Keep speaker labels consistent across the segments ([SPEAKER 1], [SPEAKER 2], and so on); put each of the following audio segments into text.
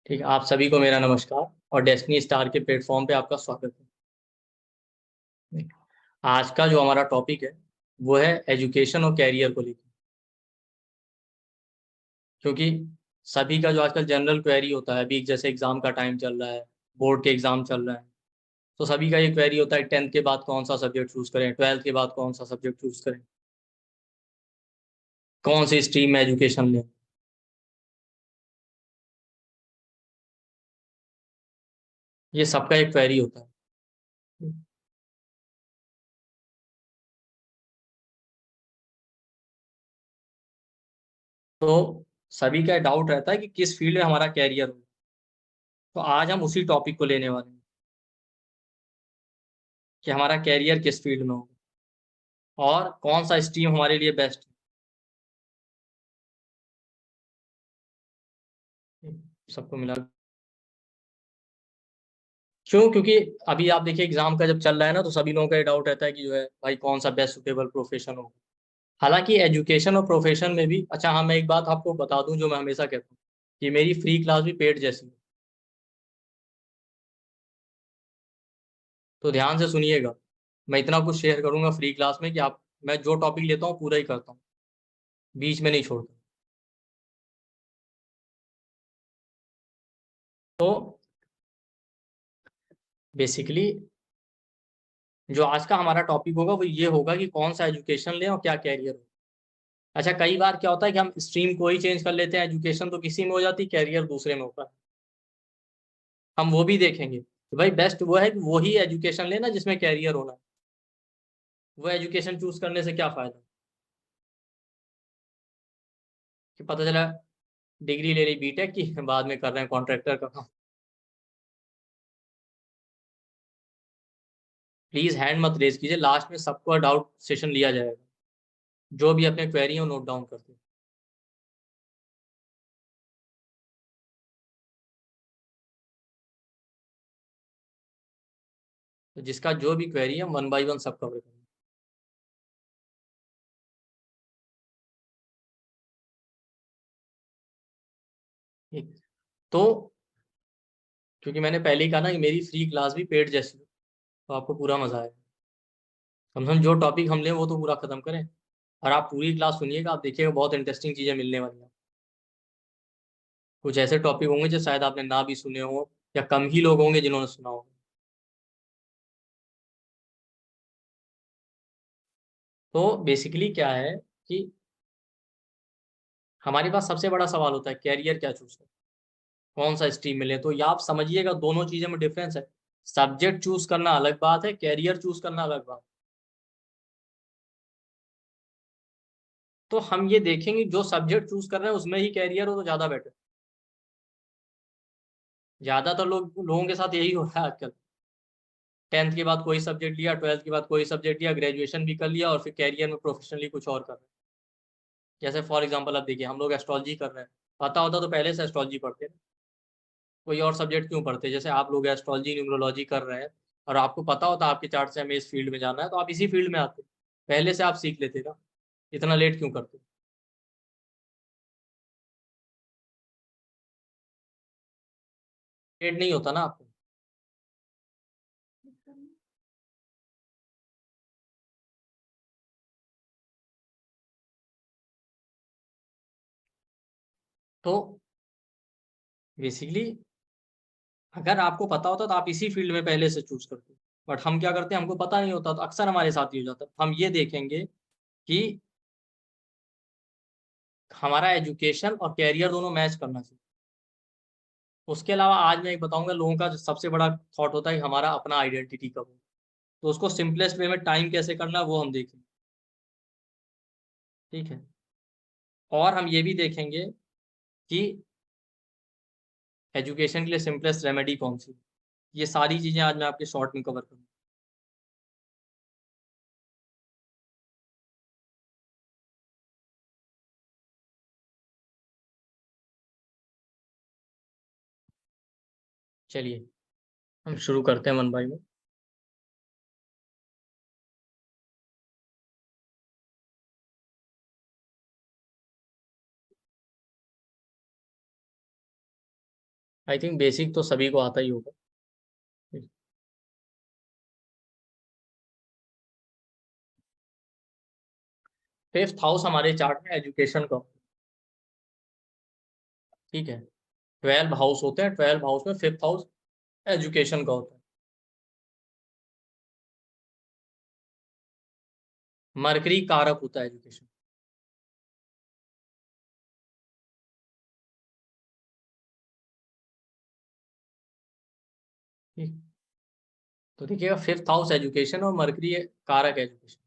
[SPEAKER 1] ठीक है, आप सभी को मेरा नमस्कार और डेस्टिनी स्टार के प्लेटफॉर्म पे आपका स्वागत है। आज का जो हमारा टॉपिक है वो है एजुकेशन और कैरियर को लेकर। क्योंकि सभी का जो आजकल जनरल क्वेरी होता है, अभी जैसे एग्जाम का टाइम चल रहा है, बोर्ड के एग्जाम चल रहे हैं, तो सभी का ये क्वेरी होता है 10th के बाद कौन सा सब्जेक्ट चूज करें, 12th के बाद कौन सा सब्जेक्ट चूज करें, कौन सी स्ट्रीम में एजुकेशन लें। ये सबका एक क्वेरी होता है। तो सभी का डाउट रहता है कि किस फील्ड में हमारा कैरियर हो। तो आज हम उसी टॉपिक को लेने वाले हैं कि हमारा कैरियर किस फील्ड में हो और कौन सा स्ट्रीम हमारे लिए बेस्ट है। सबको मिला। क्यों? क्योंकि अभी आप देखिए एग्जाम का जब चल रहा है ना, तो सभी लोगों का ये डाउट रहता है कि जो है भाई कौन सा बेस्ट सुटेबल प्रोफेशन हो। हालांकि एजुकेशन और प्रोफेशन में भी, अच्छा हाँ, मैं एक बात आपको बता दूं जो मैं हमेशा कहता हूँ कि मेरी फ्री क्लास भी पेड जैसी है। तो ध्यान से सुनिएगा, मैं इतना कुछ शेयर करूंगा फ्री क्लास में कि आप, मैं जो टॉपिक लेता हूँ पूरा ही करता हूँ, बीच में नहीं छोड़ता। तो बेसिकली जो आज का हमारा टॉपिक होगा वो ये होगा कि कौन सा एजुकेशन लें और क्या कैरियर हो। अच्छा, कई बार क्या होता है कि हम स्ट्रीम को ही चेंज कर लेते हैं, एजुकेशन तो किसी में हो जाती, कैरियर दूसरे में होता है। हम वो भी देखेंगे तो भाई बेस्ट वो है कि वो ही एजुकेशन लेना जिसमें कैरियर होना है। वो एजुकेशन चूज करने से क्या फायदा कि पता चला डिग्री ले रही बीटेक की, बाद में कर रहे हैं कॉन्ट्रैक्टर का काम। प्लीज हैंड मत रेज कीजिए, लास्ट में सबको डाउट सेशन लिया जाएगा। जो भी अपने क्वेरी हो नोट डाउन करते हैं। तो जिसका जो भी क्वेरी है वन बाय वन सब कवर करेंगे। ठीक। तो क्योंकि मैंने पहले ही कहा ना कि मेरी फ्री क्लास भी पेड जैसी है, तो आपको पूरा मजा आएगा। कम से कम जो टॉपिक हम लें वो तो पूरा खत्म करें। और आप पूरी क्लास सुनिएगा, आप देखिएगा बहुत इंटरेस्टिंग चीजें मिलने वाली हैं। कुछ ऐसे टॉपिक होंगे जो शायद आपने ना भी सुने हो, या कम ही लोग होंगे जिन्होंने सुना हो। तो बेसिकली क्या है कि हमारे पास सबसे बड़ा सवाल होता है कैरियर क्या चूज करें, कौन सा स्ट्रीम मिले। तो ये आप समझिएगा दोनों चीजों में डिफरेंस है। सब्जेक्ट चूज करना अलग बात है, कैरियर चूज करना अलग बात। तो हम ये देखेंगे जो सब्जेक्ट चूज कर रहे हैं उसमें ही कैरियर हो तो ज्यादा बेटर। ज्यादातर लोगों के साथ यही हो रहा है आजकल। 10th के बाद कोई सब्जेक्ट लिया, 12th के बाद कोई सब्जेक्ट लिया, ग्रेजुएशन भी कर लिया और फिर कैरियर में प्रोफेशनली कुछ और कर रहे हैं। जैसे फॉर एग्जांपल अब देखिए, हम लोग एस्ट्रोलॉजी कर रहे हैं, पता होता तो पहले से एस्ट्रोलॉजी पढ़ते हैं। कोई और सब्जेक्ट क्यों पढ़ते? जैसे आप लोग एस्ट्रोलॉजी न्यूमरोलॉजी कर रहे हैं और आपको पता होता आपके चार्ट से हमें इस फील्ड में जाना है, तो आप इसी फील्ड में आते, पहले से आप सीख लेते ना। इतना लेट क्यों करते? लेट नहीं होता ना आपको। तो बेसिकली अगर आपको पता होता तो आप इसी फील्ड में पहले से चूज करते। बट हम क्या करते हैं, हमको पता नहीं होता, तो अक्सर हमारे साथ ही हो जाता है। हम ये देखेंगे कि हमारा एजुकेशन और कैरियर दोनों मैच करना चाहिए। उसके अलावा आज मैं एक बताऊंगा, लोगों का जो सबसे बड़ा थॉट होता है कि हमारा अपना आइडेंटिटी कब हो। तो उसको सिंपलेस्ट वे में टाइम कैसे करना है वो हम देखेंगे। ठीक है। और हम ये भी देखेंगे कि एजुकेशन के लिए सिंपलेस्ट रेमेडी कौन सी है। ये सारी चीजें आज मैं आपके शॉर्ट में कवर करूँगा। चलिए हम शुरू करते हैं मन भाई में। आई थिंक बेसिक तो सभी को आता ही होगा। 5th हाउस हमारे चार्ट में एजुकेशन का, ठीक है। 12 हाउस होते हैं, 12 हाउस में 5th हाउस एजुकेशन का होता है। मरकरी कारक होता है एजुकेशन। ठीक, तो देखिएगा 5th हाउस एजुकेशन और मरकरी कारक एजुकेशन।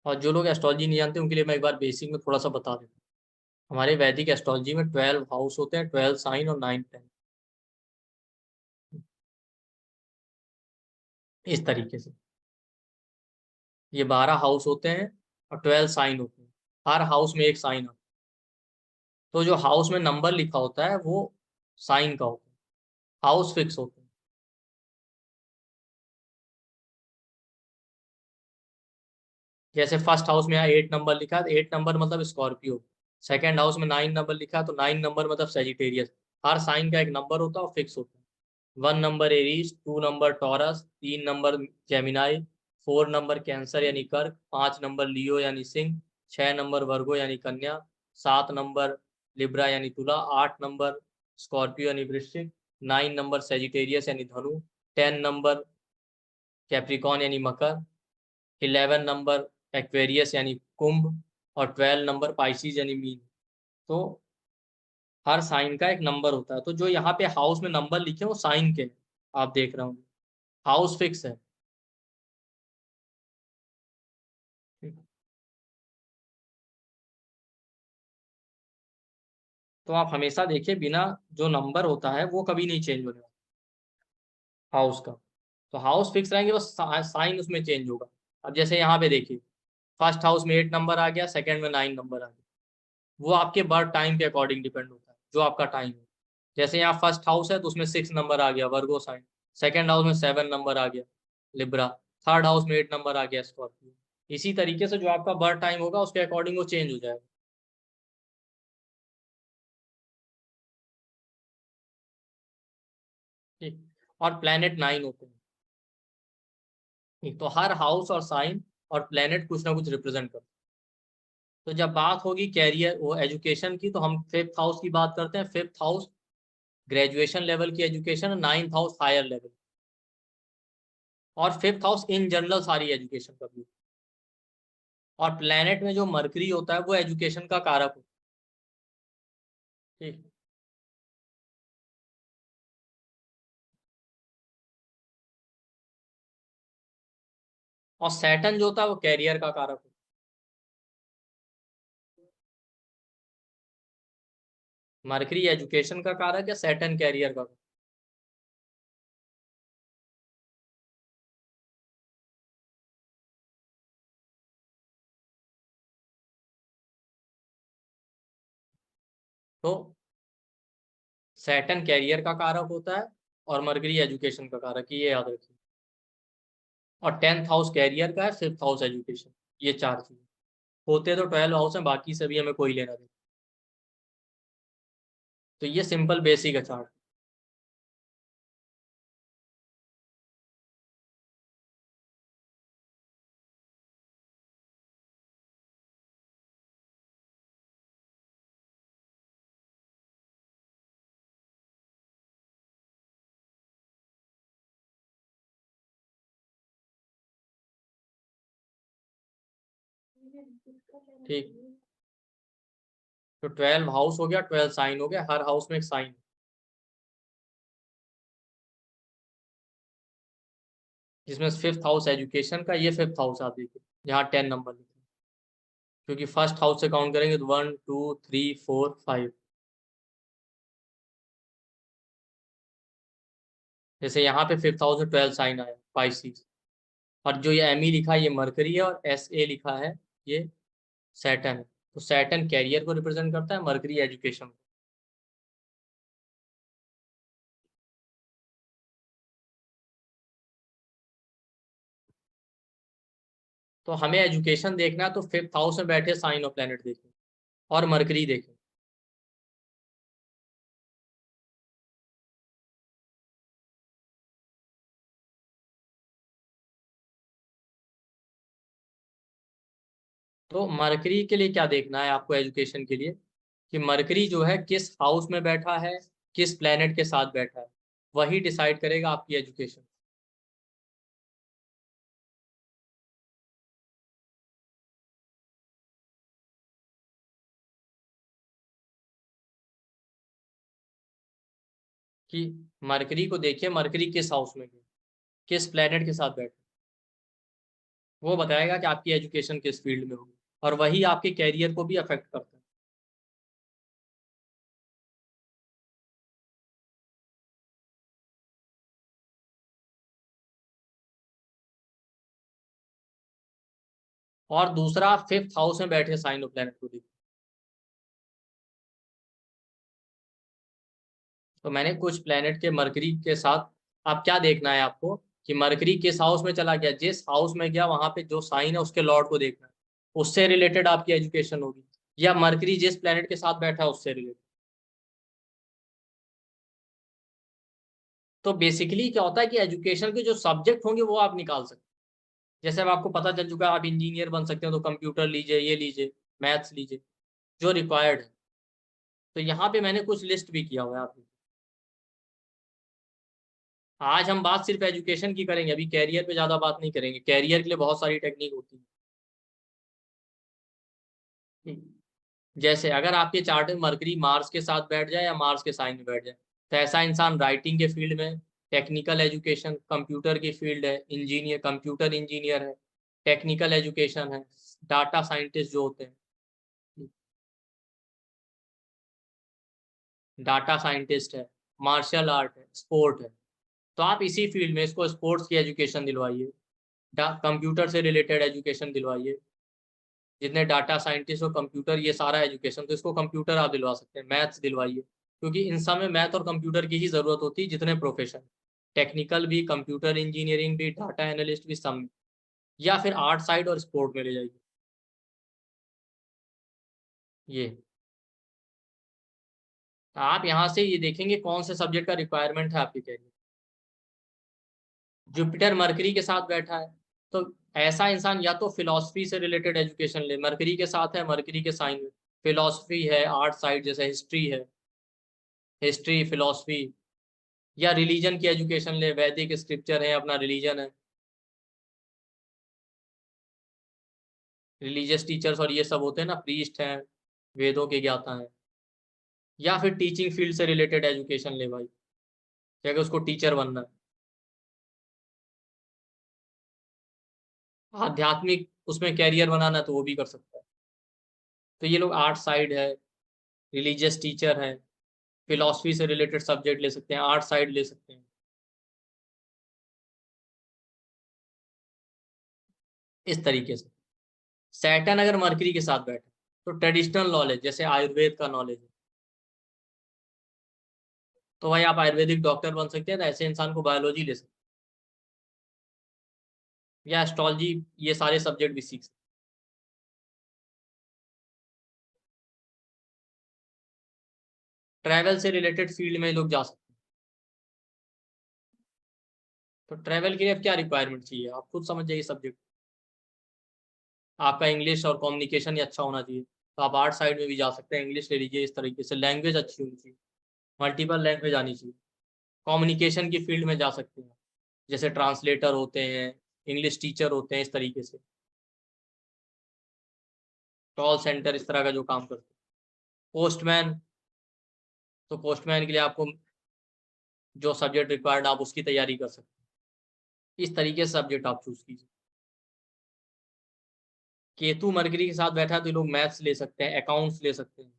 [SPEAKER 1] और जो लोग एस्ट्रोलॉजी नहीं जानते उनके लिए मैं एक बार बेसिक में थोड़ा सा बता देता हूँ। हमारे वैदिक एस्ट्रोलॉजी में 12 हाउस होते हैं, 12 साइन और 9 10, इस तरीके से। ये 12 हाउस होते हैं और 12 साइन होते हैं। हर हाउस में एक साइन आता है। तो जो हाउस में नंबर लिखा होता है वो साइन का होता है, हाउस फिक्स होते हैं। जैसे फर्स्ट हाउस में यहाँ 8 नंबर लिखा है तो 8 नंबर मतलब स्कॉर्पियो। सेकंड हाउस में 9 नंबर लिखा है तो 9 नंबर मतलब सेजिटेरियस। हर साइन का एक नंबर होता है और फिक्स होता है। 1 number Aries, 2 number taurus, 3 number Gemini, 4 number cancer यानी कर्क, 5 नंबर लियो यानी सिंह, 6 नंबर वर्गो यानी कन्या, 7 नंबर लिब्रा यानी तुला, 8 नंबर स्कॉर्पियो यानी वृश्चिक, 9 नंबर सेजिटेरियस यानी धनु, 10 नंबर कैप्रिकॉन यानी मकर, 11 नंबर एक्वेरियस यानी कुंभ, और 12 नंबर पाइसिस यानी मीन। तो हर साइन का एक नंबर होता है। तो जो यहाँ पे हाउस में नंबर लिखे हैं वो साइन के हैं, आप देख रहे होंगे। हाउस फिक्स है। तो आप हमेशा देखिए बिना जो नंबर होता है वो कभी नहीं चेंज होने वाला हाउस का। तो हाउस फिक्स रहेंगे, बस साइन उसमें चेंज होगा। अब जैसे यहाँ पे देखिए, फर्स्ट हाउस में 8 नंबर आ गया, सेकंड में 9 नंबर आ गया। वो आपके बर्थ टाइम के अकॉर्डिंग डिपेंड होता है, जो आपका टाइम है। जैसे यहाँ फर्स्ट हाउस है तो उसमें 6 नंबर आ गया वर्गो साइन, सेकंड हाउस में 7 नंबर आ गया लिब्रा, थर्ड हाउस में 8 नंबर आ गया स्कॉर्पियो। इसी तरीके से जो आपका बर्थ टाइम होगा उसके अकॉर्डिंग वो चेंज हो जाएगा। ठीक, और प्लेनेट 9 होते हैं। ठीक, तो हर हाउस और साइन और प्लेनेट कुछ ना कुछ रिप्रेजेंट करते हैं। तो जब बात होगी कैरियर वो एजुकेशन की, तो हम 5th हाउस की बात करते हैं। 5th हाउस ग्रेजुएशन लेवल की education, 9th house higher level, और 5th हाउस इन जनरल सारी एजुकेशन का भी। और प्लेनेट में जो मरकरी होता है वो एजुकेशन का कारक होता है। ठीक, और सैटर्न जो होता है वो कैरियर का कारक होता है। मरकरी एजुकेशन का कारक है, सैटर्न कैरियर का कारक। तो सैटर्न कैरियर का कारक होता है और मरकरी एजुकेशन का कारक है, ये याद रखिए। और 10th हाउस कैरियर का है, 5th हाउस एजुकेशन, ये चार चीज होते तो 12 हाउस है, बाकी सभी हमें कोई लेना नहीं। तो ये सिंपल बेसिक है चार्ट। ठीक, तो 12 हाउस हो गया, 12 साइन हो गया, हर हाउस में एक साइन। जिसमें 5th हाउस एजुकेशन का, ये 5th हाउस आप देखिए यहाँ 10 नंबर लिखे, क्योंकि फर्स्ट हाउस से काउंट करेंगे तो 1 2 3 4 5। जैसे यहाँ पे 5th हाउस में 12 साइन आया पाइसिस। और जो ये एम ई लिखा है ये मरकरी है, और एस ए लिखा है ये सैटर्न। तो सैटर्न कैरियर को रिप्रेजेंट करता है, मरकरी एजुकेशन को। तो हमें एजुकेशन देखना है तो 5th हाउस में बैठे साइन और प्लेनेट देखिए। और मरकरी देखें। तो मरकरी के लिए क्या देखना है आपको एजुकेशन के लिए, कि मरकरी जो है किस हाउस में बैठा है, किस प्लेनेट के साथ बैठा है, वही डिसाइड करेगा आपकी एजुकेशन। कि मरकरी को देखिए, मरकरी किस हाउस में है, किस प्लेनेट के साथ बैठा है, वो बताएगा कि आपकी एजुकेशन किस फील्ड में होगी, और वही आपके कैरियर को भी अफेक्ट करता है। और दूसरा, फिफ्थ हाउस में बैठे साइन ऑफ प्लेनेट को देखिए। तो मैंने कुछ प्लेनेट के मरकरी के साथ, आप क्या देखना है आपको, कि मरकरी किस हाउस में चला गया, जिस हाउस में गया वहां पे जो साइन है उसके लॉर्ड को देखना है, उससे रिलेटेड आपकी एजुकेशन होगी, या मरकरी जिस प्लेनेट के साथ बैठा है उससे रिलेटेड। तो बेसिकली क्या होता है कि एजुकेशन के जो सब्जेक्ट होंगे वो आप निकाल सकते हैं। जैसे अब आपको पता चल चुका है आप इंजीनियर बन सकते हो, तो कंप्यूटर लीजिए, ये लीजिए, मैथ्स लीजिए, जो रिक्वायर्ड है। तो यहाँ पे मैंने कुछ लिस्ट भी किया हुआ है आपको। आज हम बात सिर्फ एजुकेशन की करेंगे, अभी कैरियर पे ज्यादा बात नहीं करेंगे, कैरियर के लिए बहुत सारी टेक्निक होती है। जैसे अगर आपके चार्ट में मरकरी मार्स के साथ बैठ जाए या मार्स के साइन में बैठ जाए, तो ऐसा इंसान राइटिंग के फील्ड में, टेक्निकल एजुकेशन, कंप्यूटर की फील्ड है, इंजीनियर, कंप्यूटर इंजीनियर है, टेक्निकल एजुकेशन है, डाटा साइंटिस्ट जो होते हैं, डाटा साइंटिस्ट है, मार्शल आर्ट है, स्पोर्ट है। तो आप इसी फील्ड में इसको स्पोर्ट्स की एजुकेशन दिलवाइए, कंप्यूटर से रिलेटेड एजुकेशन दिलवाइए। जितने डाटा साइंटिस्ट और कंप्यूटर, ये सारा एजुकेशन, तो इसको कंप्यूटर आप दिलवा सकते हैं, मैथ्स दिलवाइए, क्योंकि इन सब में मैथ और कंप्यूटर की ही जरूरत होती है, जितने प्रोफेशन, टेक्निकल भी, कंप्यूटर इंजीनियरिंग भी, डाटा एनालिस्ट भी, सब में। या फिर आर्ट साइड और स्पोर्ट में ले जाइए। ये आप यहाँ से ये देखेंगे कौन से सब्जेक्ट का रिक्वायरमेंट है आपके कैरियर। जुपिटर मरकरी के साथ बैठा है, तो ऐसा इंसान या तो फिलॉसफी से रिलेटेड एजुकेशन ले, मरकरी के साथ है, मरकरी के साइन में, फिलॉसफी है, आर्ट साइड जैसे हिस्ट्री है, हिस्ट्री फिलॉसफी, या रिलीजन की एजुकेशन ले, वैदिक स्क्रिप्चर है, अपना रिलीजन है, रिलीजियस टीचर्स और ये सब होते हैं ना, प्रीस्ट हैं, वेदों के ज्ञाता हैं। या फिर टीचिंग फील्ड से रिलेटेड एजुकेशन ले भाई, क्या कि उसको टीचर बनना है, आध्यात्मिक उसमें कैरियर बनाना है तो वो भी कर सकता है। तो ये लोग आर्ट साइड है, रिलीजियस टीचर है, फिलॉसफी से रिलेटेड सब्जेक्ट ले सकते हैं, आर्ट साइड ले सकते हैं, इस तरीके से। सैटर्न अगर मरकरी के साथ बैठे, तो ट्रेडिशनल नॉलेज जैसे आयुर्वेद का नॉलेज है, तो भाई आप आयुर्वेदिक डॉक्टर बन सकते हैं, तो ऐसे इंसान को बायोलॉजी ले सकते हैं, या एस्ट्रोलॉजी, ये सारे सब्जेक्ट भी सीख सकते हैं। ट्रैवल से रिलेटेड फील्ड में लोग जा सकते हैं। तो ट्रैवल के लिए अब क्या रिक्वायरमेंट चाहिए, आप खुद समझ जाइए सब्जेक्ट। आपका इंग्लिश और कम्युनिकेशन ही अच्छा होना चाहिए, तो आप आर्ट साइड में भी जा सकते हैं, इंग्लिश ले लीजिए, इस तरीके से लैंग्वेज अच्छी होनी चाहिए, मल्टीपल लैंग्वेज आनी चाहिए। कम्युनिकेशन की फील्ड में जा सकते हैं, जैसे ट्रांसलेटर होते हैं, इंग्लिश टीचर होते हैं, इस तरीके से, कॉल सेंटर इस तरह का जो काम करते हैं। पोस्टमैन, तो पोस्टमैन के लिए आपको जो सब्जेक्ट रिक्वायर्ड आप उसकी तैयारी कर सकते हैं, इस तरीके से सब्जेक्ट आप चूज कीजिए। केतु मरकरी के साथ बैठा है तो ये लोग मैथ्स ले सकते हैं, अकाउंट्स ले सकते हैं,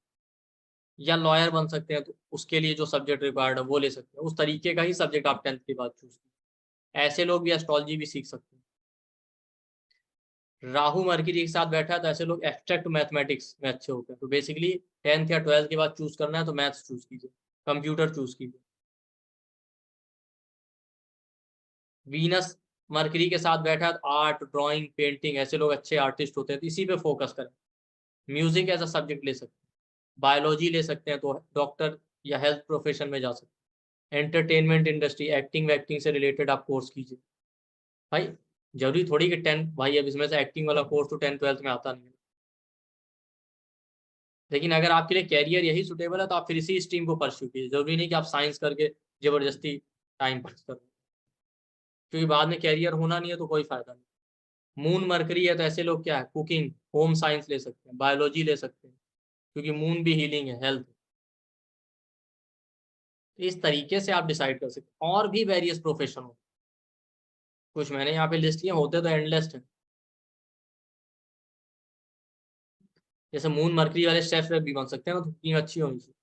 [SPEAKER 1] या लॉयर बन सकते हैं, तो उसके लिए जो सब्जेक्ट रिक्वायर्ड है वो ले सकते हैं, उस तरीके का ही सब्जेक्ट आप टेंथ के बाद चूज कीजिए। ऐसे लोग भी एस्ट्रोलॉजी भी सीख सकते हैं। राहु मरकरी के साथ बैठा है तो ऐसे लोग एब्स्ट्रैक्ट मैथमेटिक्स में अच्छे होते हैं, तो बेसिकली टेंथ या ट्वेल्थ के बाद चूज करना है तो मैथ्स चूज कीजिए, कंप्यूटर चूज कीजिए। वीनस मरकरी के साथ बैठा है तो आर्ट, ड्राइंग, पेंटिंग, ऐसे लोग अच्छे आर्टिस्ट होते हैं, तो इसी पे फोकस करें। म्यूजिक एज अ सब्जेक्ट ले सकते हैं, बायोलॉजी ले सकते हैं तो डॉक्टर या हेल्थ प्रोफेशन में जा सकते हैं, एंटरटेनमेंट इंडस्ट्री, एक्टिंग वैक्टिंग से रिलेटेड आप कोर्स कीजिए। भाई जरूरी थोड़ी कि 10, भाई अब इसमें से एक्टिंग वाला कोर्स तो 10th 12th में आता नहीं है, लेकिन अगर आपके लिए कैरियर यही सुटेबल है तो आप फिर इसी स्ट्रीम को परस्यू कीजिए। जरूरी नहीं कि आप साइंस करके जबरदस्ती टाइम पास करो, क्योंकि बाद में कैरियर होना नहीं है तो कोई फायदा नहीं। मून मरकरी है तो ऐसे लोग क्या है, कुकिंग, होम साइंस ले सकते हैं, बायोलॉजी ले सकते हैं, क्योंकि मून भी हीलिंग है, हेल्थ। तो इस तरीके से आप डिसाइड कर सकते हैं। और भी वेरियस प्रोफेशन हो, कुछ मैंने यहाँ पे लिस्ट किए, होते तो एंडलेस है। जैसे मून मरकरी वाले शेफ भी बन सकते हैं ना, तो कुकिंग अच्छी होनी चाहिए।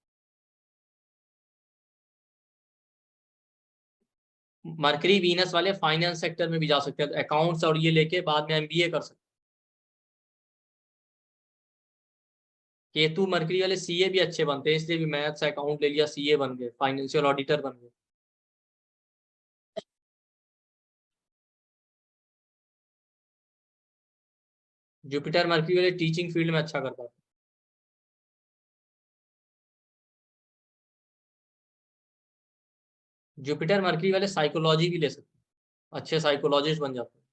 [SPEAKER 1] मरकरी वीनस वाले फाइनेंस सेक्टर में भी जा सकते हैं, तो अकाउंट्स और ये लेके बाद में एमबीए कर सकते हैं। केतु मरकरी वाले सीए भी अच्छे बनते हैं, इसलिए भी मैथ्स अकाउंट ले लिया, सीए बन गए, फाइनेंशियल ऑडिटर बन गए। जुपिटर मरकरी वाले टीचिंग फील्ड में अच्छा कर पाते हैं। जुपिटर मरकरी वाले साइकोलॉजी भी ले सकते हैं, अच्छे साइकोलॉजिस्ट बन जाते हैं।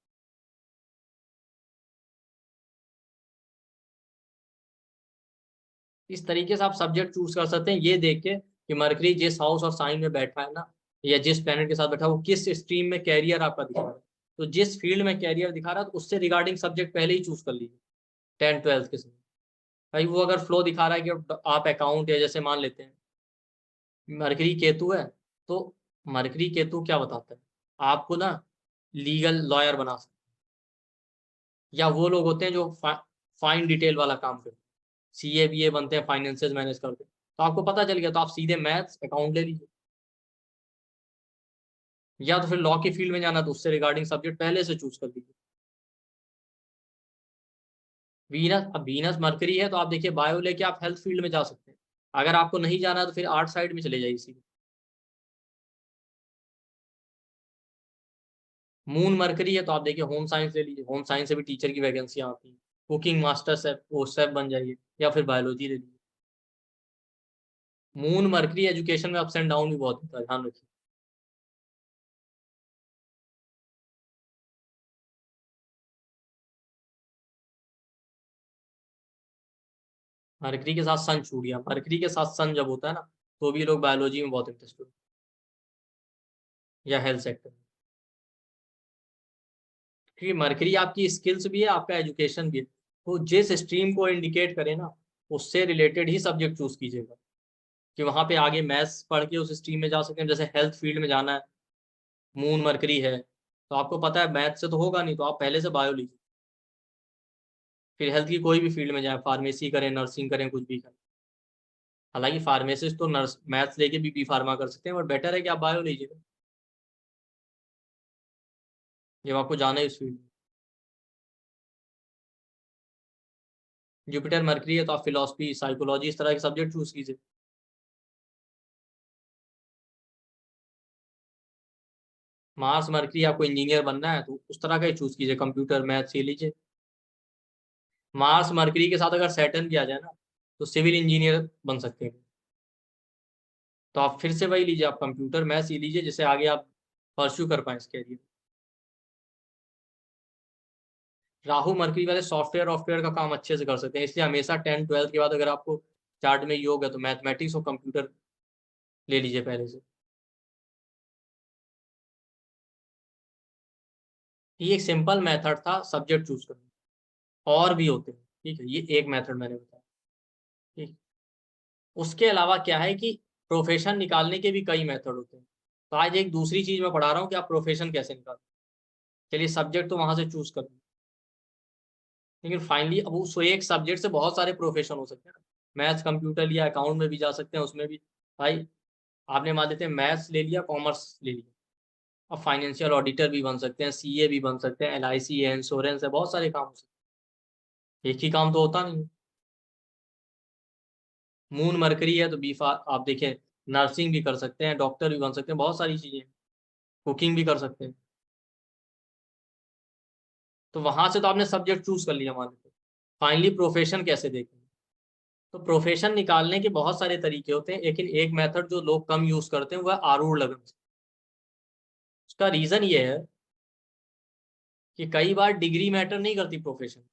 [SPEAKER 1] इस तरीके से आप सब्जेक्ट चूज कर सकते हैं, ये देख के कि मरकरी जिस हाउस और साइन में बैठा है ना, या जिस प्लेनेट के साथ बैठा है, वो किस स्ट्रीम में कैरियर आपका दिखा रहा है। तो जिस फील्ड में कैरियर दिखा रहा है तो उससे रिगार्डिंग सब्जेक्ट पहले ही चूज कर लीजिए 10th 12th के समय। भाई वो अगर फ्लो दिखा रहा है कि आप अकाउंट, या जैसे मान लेते हैं मरकरी केतु है, तो मरकरी केतु क्या बताता है आपको ना, लीगल लॉयर बना सकते हैं। या वो लोग होते हैं जो फाइन डिटेल वाला काम करते हैं, सीए बीए बनते हैं, फाइनेंसेस मैनेज करते हैं। तो आपको पता चल गया तो आप सीधे मैथ्स अकाउंट ले लीजिए। या तो फिर लॉ की फील्ड में जाना तो उससे रिगार्डिंग सब्जेक्ट पहले से चूज कर लीजिए। वीनस, अब वीनस मरकरी है तो आप देखिए बायो लेके आप हेल्थ फील्ड में जा सकते हैं। अगर आपको नहीं जाना तो फिर आर्ट साइड में चले जाइए सीधे। मून मरकरी है तो आप देखिए होम साइंस ले लीजिए, होम साइंस से भी टीचर की वैकेंसी आती है। कुकिंग मास्टर शेफ, वो शेफ बन जाइए, या फिर बायोलॉजी ले लीजिए। मून मरकरी एजुकेशन में अप्स एंड डाउन भी बहुत होता है, ध्यान रखिए। मरकरी के साथ सन छूट गया, मरकरी के साथ सन जब होता है ना, तो भी लोग बायोलॉजी में बहुत इंटरेस्टेड, या हेल्थ सेक्टर में। क्योंकि मरकरी आपकी स्किल्स भी है, आपका एजुकेशन भी है, तो जिस स्ट्रीम को इंडिकेट करे ना, उससे रिलेटेड ही सब्जेक्ट चूज कीजिएगा, कि वहां पे आगे मैथ्स पढ़ के उस स्ट्रीम में जा सकते हैं। जैसे हेल्थ फील्ड में जाना है, मून मरकरी है, तो आपको पता है मैथ से तो होगा नहीं, तो आप पहले से बायो लीजिए। फिर हेल्थ की कोई भी फील्ड में जाए, फार्मेसी करें, नर्सिंग करें, कुछ भी करें। हालांकि फार्मेसिस्ट तो नर्स मैथ्स लेके भी बी फार्मा कर सकते हैं, बट बेटर है कि आप बायो लीजिए जब आपको जाना है इस फील्ड में। जुपिटर मरकरी है तो आप फिलोसफी, साइकोलॉजी, इस तरह के सब्जेक्ट चूज कीजिए। मार्स मरकरी आपको इंजीनियर बनना है तो उस तरह का ही चूज कीजिए, कंप्यूटर मैथ्स ये लीजिए। मार्स मरकरी के साथ अगर सैटर्न भी आ जाए ना, तो सिविल इंजीनियर बन सकते हैं। तो आप फिर से वही लीजिए, आप कंप्यूटर मैथ्स ये लीजिए, जिससे आगे आप परस्यू कर पाए इस कैरियर। राहु मरकरी वाले सॉफ्टवेयर वॉफ्टवेयर का काम अच्छे से कर सकते हैं, इसलिए हमेशा 10th 12th के बाद अगर आपको चार्ट में योग है तो मैथमेटिक्स और कंप्यूटर ले लीजिए पहले से। ये एक सिंपल मेथड था सब्जेक्ट चूज करने, और भी होते हैं, ठीक है, ये एक मेथड मैंने बताया। ठीक, उसके अलावा क्या है कि प्रोफेशन निकालने के भी कई मेथड होते हैं। तो आज एक दूसरी चीज मैं पढ़ा रहा हूँ कि आप प्रोफेशन कैसे निकालें। चलिए सब्जेक्ट तो वहां से चूज कर, लेकिन फाइनली अब उस एक सब्जेक्ट से बहुत सारे प्रोफेशन हो सकते हैं ना। मैथ्स कंप्यूटर लिया, अकाउंट में भी जा सकते हैं, उसमें भी भाई आपने मान लेते हैं मैथ्स ले लिया, कॉमर्स ले लिया, अब फाइनेंशियल ऑडिटर भी बन सकते हैं, सीए भी बन सकते हैं, एलआईसी है, इंश्योरेंस है, बहुत सारे काम हो सकते हैं। एक ही काम तो होता नहीं है। मून मरकरी है तो आप देखें, नर्सिंग भी कर सकते हैं, डॉक्टर भी बन सकते हैं, बहुत सारी चीजें, कुकिंग भी कर सकते हैं। तो वहां से तो आपने सब्जेक्ट चूज कर लिया मान लीजिए, फाइनली प्रोफेशन कैसे देखें। तो प्रोफेशन निकालने के बहुत सारे तरीके होते हैं, लेकिन एक मेथड जो लोग कम यूज करते हैं वह आरूढ़ लगन। उसका रीजन ये है कि कई बार डिग्री मैटर नहीं करती प्रोफेशन।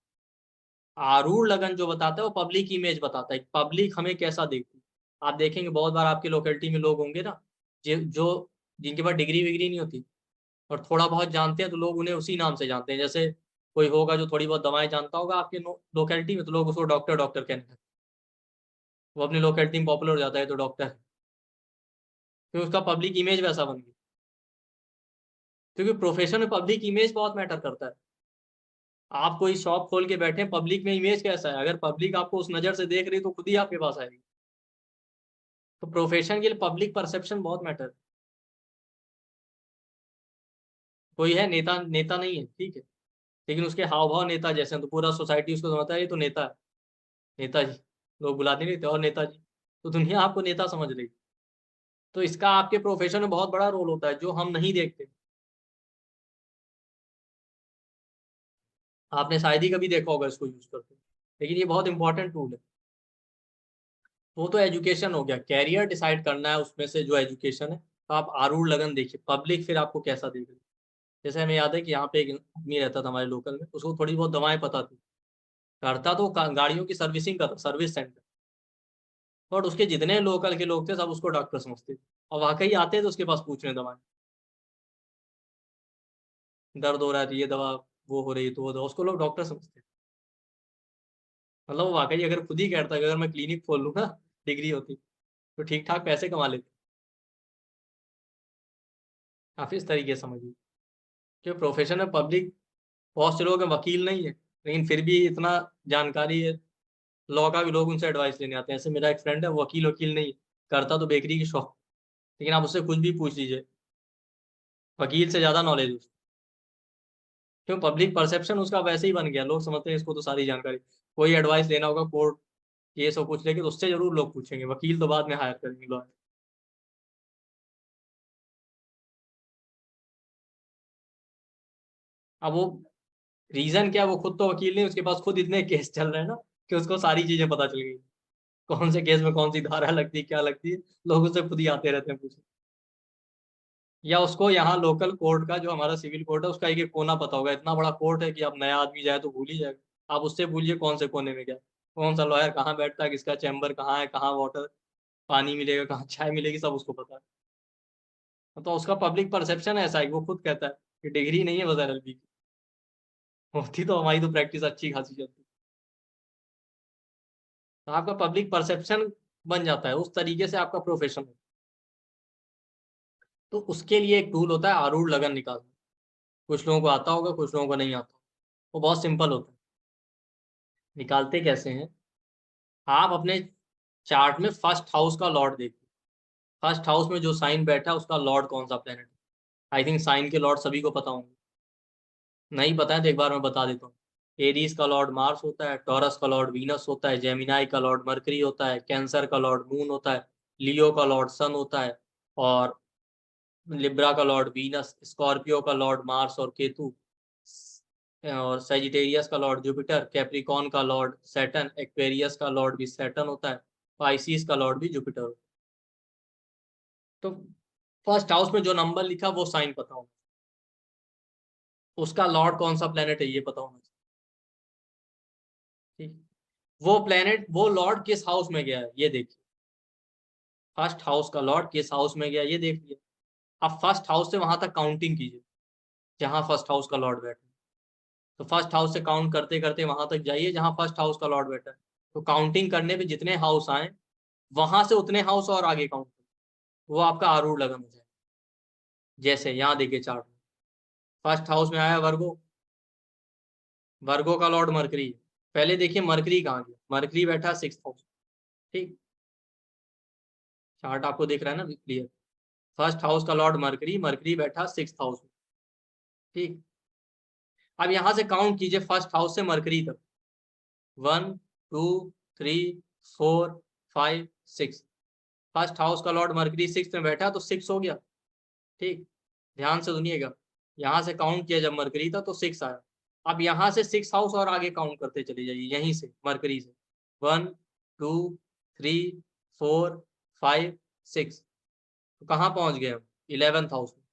[SPEAKER 1] आरूढ़ लगन जो बताता है वो पब्लिक इमेज बताता है, पब्लिक हमें कैसा देखती है। आप देखेंगे बहुत बार आपकी लोकेलिटी में लोग होंगे ना जो जिनके पास डिग्री विग्री नहीं होती और थोड़ा बहुत जानते हैं, तो लोग उन्हें उसी नाम से जानते हैं। जैसे कोई होगा जो थोड़ी बहुत दवाएं जानता होगा आपके लोकेलिटी में, तो लोग उसको डॉक्टर डॉक्टर कहने लगते हैं। वो अपनी लोकेलिटी में पॉपुलर हो जाता है तो डॉक्टर है, क्योंकि उसका पब्लिक इमेज वैसा बन गया। क्योंकि प्रोफेशन में पब्लिक इमेज बहुत मैटर करता है। आप कोई शॉप खोल के बैठे, पब्लिक में इमेज कैसा है, अगर पब्लिक आपको उस नजर से देख रही तो खुद ही आपके पास आएगी। तो प्रोफेशन के लिए पब्लिक परसेप्शन बहुत मैटर। कोई है नेता, नेता नहीं है ठीक है, लेकिन उसके हाव भाव नेता जैसे हैं, तो पूरा सोसाइटी उसको समझता है ये तो नेता है, नेताजी। लोग बुलाते नहीं थे और नेताजी, तो दुनिया आपको नेता समझ रही। तो इसका आपके प्रोफेशन में बहुत बड़ा रोल होता है जो हम नहीं देखते। आपने शायद ही कभी देखा होगा इसको यूज करते, लेकिन ये बहुत इंपॉर्टेंट टूल है। वो तो एजुकेशन हो गया, कैरियर डिसाइड करना है उसमें से जो एजुकेशन है। तो आप आरूढ़ लगन देखिए, पब्लिक फिर आपको कैसा देख रही है। जैसे हमें याद है कि यहाँ पे एक आदमी रहता था हमारे लोकल में, उसको थोड़ी बहुत दवाएं पता थी, करता तो गाड़ियों की सर्विसिंग का था, सर्विस सेंटर। बट उसके जितने लोकल के लोग थे सब उसको डॉक्टर समझते थे, और वाकई आते थे उसके पास पूछने दवाएं। दर्द हो रहा है तो ये दवा, वो हो रही है तो वो दवा, उसको लोग डॉक्टर समझते थे। मतलब वो वाकई अगर खुद ही कहता कि अगर मैं क्लिनिक खोल लूँ ना, डिग्री होती तो ठीक ठाक पैसे कमा लेते। काफी इस तरीके से समझिए कि प्रोफेशन में पब्लिक, बहुत से लोग हैं वकील नहीं है लेकिन फिर भी इतना जानकारी है, लॉ का भी लोग उनसे एडवाइस लेने आते हैं। ऐसे मेरा एक फ्रेंड है, वकील वकील नहीं है, करता तो बेकरी की शॉप, लेकिन आप उससे कुछ भी पूछ लीजिए, वकील से ज्यादा नॉलेज उसको। क्यों, पब्लिक परसेप्शन उसका वैसे ही बन गया, लोग समझते हैं इसको तो सारी जानकारी। कोई एडवाइस लेना होगा कोर्ट केस और कुछ लेके, तो उससे जरूर लोग पूछेंगे, वकील तो बाद में हायर करेंगे लॉयर। अब वो रीजन क्या, वो खुद तो वकील नहीं, उसके पास खुद इतने केस चल रहे हैं ना कि उसको सारी चीजें पता चल गई, कौन से केस में कौन सी धारा लगती है क्या लगती है। लोग उससे खुद ही आते रहते हैं पूछे। या उसको यहाँ लोकल कोर्ट का, जो हमारा सिविल कोर्ट है, उसका एक एक कोना पता होगा। इतना बड़ा कोर्ट है कि अब नया आदमी जाए तो भूल ही जाएगा। आप उससे पूछिए कौन से कोने में क्या, कौन सा लॉयर कहाँ बैठता है, किसका चैम्बर कहाँ है, कहाँ वाटर पानी मिलेगा, कहाँ चाय मिलेगी, सब उसको पता है। तो उसका पब्लिक परसेप्शन ऐसा है, वो खुद कहता है कि डिग्री नहीं है बस एलएलबी की, होती तो हमारी तो प्रैक्टिस अच्छी खासी चलती। तो आपका पब्लिक परसेप्शन बन जाता है, उस तरीके से आपका प्रोफेशन है। तो उसके लिए एक टूल होता है आरूढ़ लगन निकालना। कुछ लोगों को आता होगा, कुछ लोगों को नहीं आता। वो बहुत सिंपल होता है। निकालते कैसे हैं, आप अपने चार्ट में फर्स्ट हाउस का लॉर्ड देखिए। फर्स्ट हाउस में जो साइन बैठा है उसका लॉर्ड कौन सा प्लेनेट है। आई थिंक साइन के लॉर्ड सभी को पता होंगे, नहीं पता है तो एक बार मैं बता देता हूँ। एरीज का लॉर्ड मार्स होता है, टॉरस का लॉर्ड वीनस होता है, जेमिनाई का लॉर्ड मरकरी होता है, कैंसर का लॉर्ड मून होता है, लियो का लॉर्ड सन होता है, और लिब्रा का लॉर्ड वीनस, स्कॉर्पियो का लॉर्ड मार्स और केतु, और सेजिटेरियस का लॉर्ड जुपिटर, कैप्रिकॉन का लॉर्ड सैटर्न, एक्वेरियस का लॉर्ड भी सैटर्न होता है, पाइसिस का लॉर्ड भी जुपिटर होता है। तो फर्स्ट हाउस में जो नंबर लिखा वो साइन पता होगा, उसका लॉर्ड कौन सा प्लेनेट है ये पता होना चाहिए। ठीक, वो प्लेनेट, वो लॉर्ड किस हाउस में गया है ये देखिए। फर्स्ट हाउस का लॉर्ड किस हाउस में गया ये देख लिया। अब फर्स्ट हाउस से वहां तक काउंटिंग कीजिए, जहां फर्स्ट हाउस का लॉर्ड बैठा है। तो फर्स्ट हाउस से काउंट करते करते वहां तक जाइए जहां फर्स्ट हाउस का लॉर्ड बैठा है। तो काउंटिंग करने पे जितने हाउस आए, वहां से उतने हाउस और आगे काउंट, वो आपका आरूढ़ लगन हो जाए। जैसे यहाँ देखिए चार्ट में, फर्स्ट हाउस में आया वर्गो, वर्गो का लॉर्ड मरकरी है। पहले देखिए मरकरी कहाँ गया, मरकरी बैठा सिक्स हाउस। ठीक, चार्ट आपको दिख रहा है ना क्लियर। फर्स्ट हाउस का लॉर्ड मरकरी, मरकरी बैठा सिक्स हाउस में। ठीक, अब यहां से काउंट कीजिए फर्स्ट हाउस से मरकरी तक, 1 2 3 4 5 6। फर्स्ट हाउस का लॉर्ड मरकरी सिक्स में बैठा तो सिक्स हो गया। ठीक, ध्यान से सुनिएगा, यहां से काउंट किया जब मरकरी था तो सिक्स आया। अब यहां से सिक्स हाउस और आगे काउंट करते चले जाइए, यहीं से मरकरी से 1 2 3 4 5 6, तो कहाँ पहुंच गए हम? 11th हाउस में।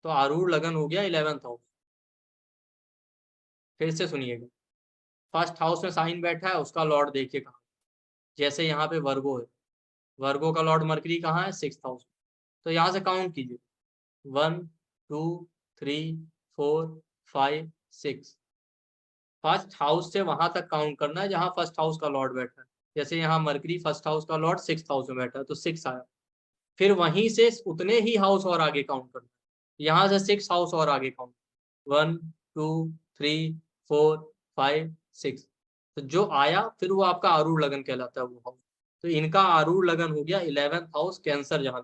[SPEAKER 1] तो आरूढ़ लगन हो गया 11th हाउस। फिर से सुनिएगा, फर्स्ट हाउस में साइन बैठा है, उसका लॉर्ड देखिए कहाँ। जैसे यहाँ पे वर्गो है, वर्गो का लॉर्ड मरकरी कहाँ है? 6th हाउस में। तो यहाँ से काउंट कीजिए, 1 2 3 4 5 6। फर्स्ट हाउस से वहां तक काउंट करना है जहां फर्स्ट हाउस का लॉर्ड बैठा है। जैसे यहाँ मरकरी फर्स्ट हाउस का लॉर्ड 6th हाउस में बैठा है, तो 6 आया। फिर वहीं से उतने ही हाउस और आगे काउंट करना है, यहाँ से 6 हाउस और आगे काउंट, 1 2 3 4 5 6। तो जो आया फिर वो आपका आरूढ़ लगन कहलाता है वो हाउस। तो इनका आरूढ़ लगन हो गया 11th हाउस कैंसर। जहां